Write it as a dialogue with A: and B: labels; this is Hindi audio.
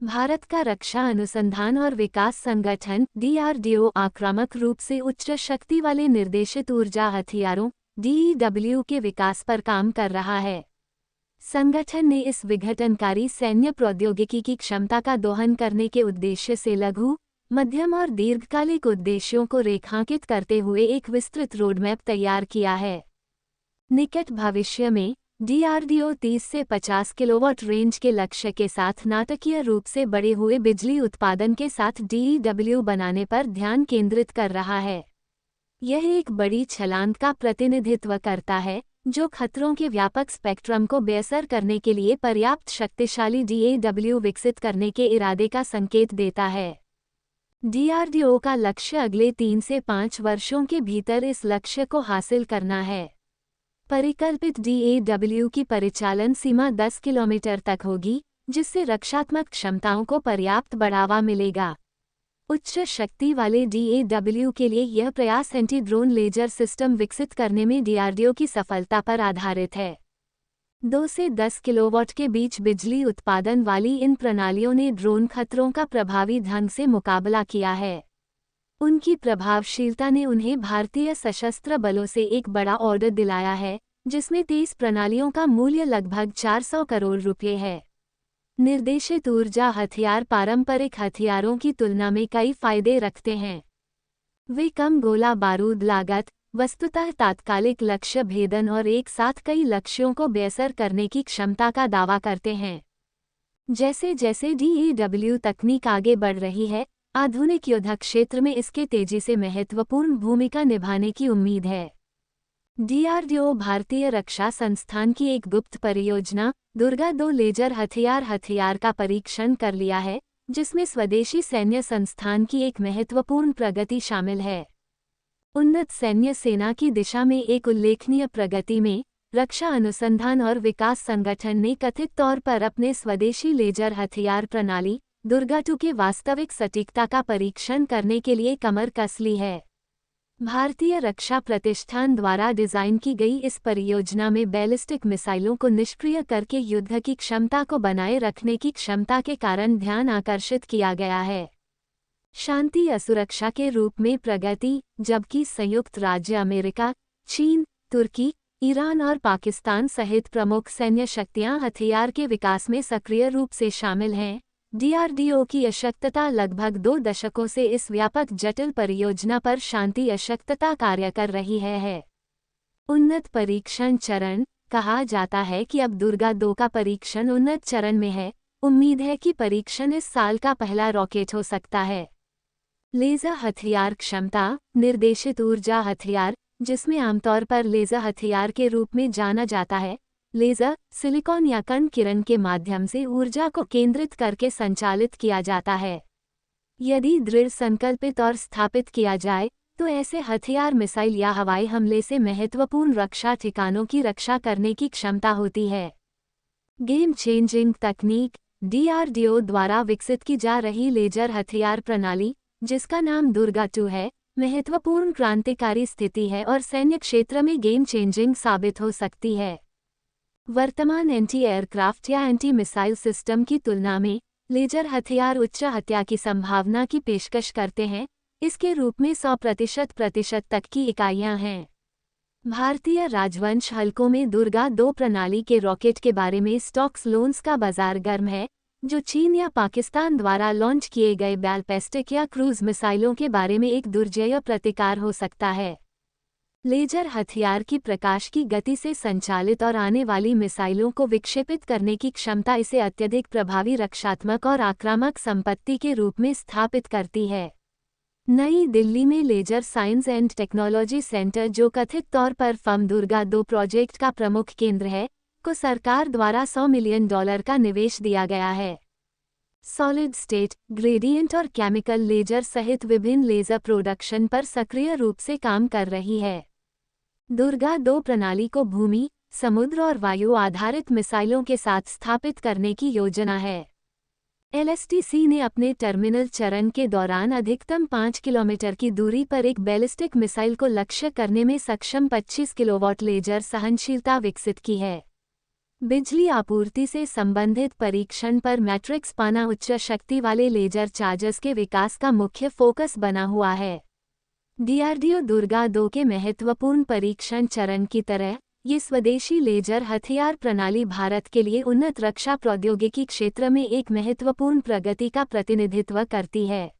A: भारत का रक्षा अनुसंधान और विकास संगठन DRDO आक्रामक रूप से उच्च शक्ति वाले निर्देशित ऊर्जा हथियारों DEW के विकास पर काम कर रहा है। संगठन ने इस विघटनकारी सैन्य प्रौद्योगिकी की क्षमता का दोहन करने के उद्देश्य से लघु, मध्यम और दीर्घकालिक उद्देश्यों को रेखांकित करते हुए एक विस्तृत रोडमैप तैयार किया है। निकट भविष्य में DRDO 30 से 50 किलोवाट रेंज के लक्ष्य के साथ नाटकीय रूप से बढ़े हुए बिजली उत्पादन के साथ DEW बनाने पर ध्यान केंद्रित कर रहा है। यह एक बड़ी छलांग का प्रतिनिधित्व करता है जो खतरों के व्यापक स्पेक्ट्रम को बेअसर करने के लिए पर्याप्त शक्तिशाली DEW विकसित करने के इरादे का संकेत देता है। DRDO का लक्ष्य अगले 3 से 5 वर्षों के भीतर इस लक्ष्य को हासिल करना है। परिकल्पित DEW की परिचालन सीमा 10 किलोमीटर तक होगी, जिससे रक्षात्मक क्षमताओं को पर्याप्त बढ़ावा मिलेगा। उच्च शक्ति वाले DEW के लिए यह प्रयास एंटी ड्रोन लेजर सिस्टम विकसित करने में DRDO की सफलता पर आधारित है। 2 से 10 किलोवाट के बीच बिजली उत्पादन वाली इन प्रणालियों ने ड्रोन खतरों का प्रभावी ढंग से मुकाबला किया है। उनकी प्रभावशीलता ने उन्हें भारतीय सशस्त्र बलों से एक बड़ा ऑर्डर दिलाया है, जिसमें 23 प्रणालियों का मूल्य लगभग 400 करोड़ रुपये है। निर्देशित ऊर्जा हथियार पारंपरिक हथियारों की तुलना में कई फायदे रखते हैं। वे कम गोला बारूद लागत, वस्तुतः तात्कालिक लक्ष्य भेदन और एक साथ कई लक्ष्यों को बेअसर करने की क्षमता का दावा करते हैं। जैसे जैसे DEW तकनीक आगे बढ़ रही है, आधुनिक युद्ध क्षेत्र में इसके तेजी से महत्वपूर्ण भूमिका निभाने की उम्मीद है। DRDO भारतीय रक्षा संस्थान की एक गुप्त परियोजना दुर्गा 2 लेजर हथियार का परीक्षण कर लिया है, जिसमें स्वदेशी सैन्य संस्थान की एक महत्वपूर्ण प्रगति शामिल है। उन्नत सैन्य सेना की दिशा में एक उल्लेखनीय प्रगति में रक्षा अनुसंधान और विकास संगठन ने कथित तौर पर अपने स्वदेशी लेजर हथियार प्रणाली दुर्गा 2 के वास्तविक सटीकता का परीक्षण करने के लिए कमर कस ली है। भारतीय रक्षा प्रतिष्ठान द्वारा डिजाइन की गई इस परियोजना में बैलिस्टिक मिसाइलों को निष्क्रिय करके युद्ध की क्षमता को बनाए रखने की क्षमता के कारण ध्यान आकर्षित किया गया है। शांति असुरक्षा के रूप में प्रगति, जबकि संयुक्त राज्य अमेरिका, चीन, तुर्की, ईरान और पाकिस्तान सहित प्रमुख सैन्य शक्तियां हथियार के विकास में सक्रिय रूप से शामिल हैं। DRDO की अशक्तता लगभग 2 दशकों से इस व्यापक जटिल परियोजना पर शांति अशक्तता कार्य कर रही है। उन्नत परीक्षण चरण कहा जाता है कि अब दुर्गा 2 का परीक्षण उन्नत चरण में है। उम्मीद है कि परीक्षण इस साल का पहला रॉकेट हो सकता है। लेजर हथियार क्षमता निर्देशित ऊर्जा हथियार, जिसमें आमतौर पर लेजर हथियार के रूप में जाना जाता है, लेजर, सिलिकॉन या कण किरण के माध्यम से ऊर्जा को केंद्रित करके संचालित किया जाता है। यदि दृढ़ संकल्पित और स्थापित किया जाए, तो ऐसे हथियार मिसाइल या हवाई हमले से महत्वपूर्ण रक्षा ठिकानों की रक्षा करने की क्षमता होती है। गेम चेंजिंग तकनीक DRDO द्वारा विकसित की जा रही लेजर हथियार प्रणाली, जिसका नाम दुर्गा 2 है, महत्वपूर्ण क्रांतिकारी स्थिति है और सैन्य क्षेत्र में गेम चेंजिंग साबित हो सकती है। वर्तमान एंटी एयरक्राफ्ट या एंटी मिसाइल सिस्टम की तुलना में लेजर हथियार उच्च हत्या की संभावना की पेशकश करते हैं। इसके रूप में 100% तक की इकाइयां हैं। भारतीय राजवंश हल्कों में दुर्गा 2 प्रणाली के रॉकेट के बारे में स्टॉक्स लोन्स का बाजार गर्म है, जो चीन या पाकिस्तान द्वारा लॉन्च किए गए बैलिस्टिक या क्रूज मिसाइलों के बारे में एक दुर्जेय प्रतिकार हो सकता है। लेजर हथियार की प्रकाश की गति से संचालित और आने वाली मिसाइलों को विक्षेपित करने की क्षमता इसे अत्यधिक प्रभावी रक्षात्मक और आक्रामक संपत्ति के रूप में स्थापित करती है। नई दिल्ली में laser science and technology centre, जो कथित तौर पर फम दुर्गा 2 प्रोजेक्ट का प्रमुख केंद्र है, को सरकार द्वारा $100 मिलियन का निवेश दिया गया है। सॉलिड स्टेट, ग्रेडियंट और केमिकल लेजर सहित विभिन्न लेजर प्रोडक्शन पर सक्रिय रूप से काम कर रही है। दुर्गा 2 प्रणाली को भूमि, समुद्र और वायु आधारित मिसाइलों के साथ स्थापित करने की योजना है। LSTC ने अपने टर्मिनल चरण के दौरान अधिकतम 5 किलोमीटर की दूरी पर एक बैलिस्टिक मिसाइल को लक्ष्य करने में सक्षम 25 किलोवाट लेजर सहनशीलता विकसित की है। बिजली आपूर्ति से संबंधित परीक्षण पर मैट्रिक्स पाना उच्च शक्ति वाले लेजर चार्जर्स के विकास का मुख्य फोकस बना हुआ है। डीआरडीओ दुर्गा 2 के महत्वपूर्ण परीक्षण चरण की तरह ये स्वदेशी लेजर हथियार प्रणाली भारत के लिए उन्नत रक्षा प्रौद्योगिकी क्षेत्र में एक महत्वपूर्ण प्रगति का प्रतिनिधित्व करती है।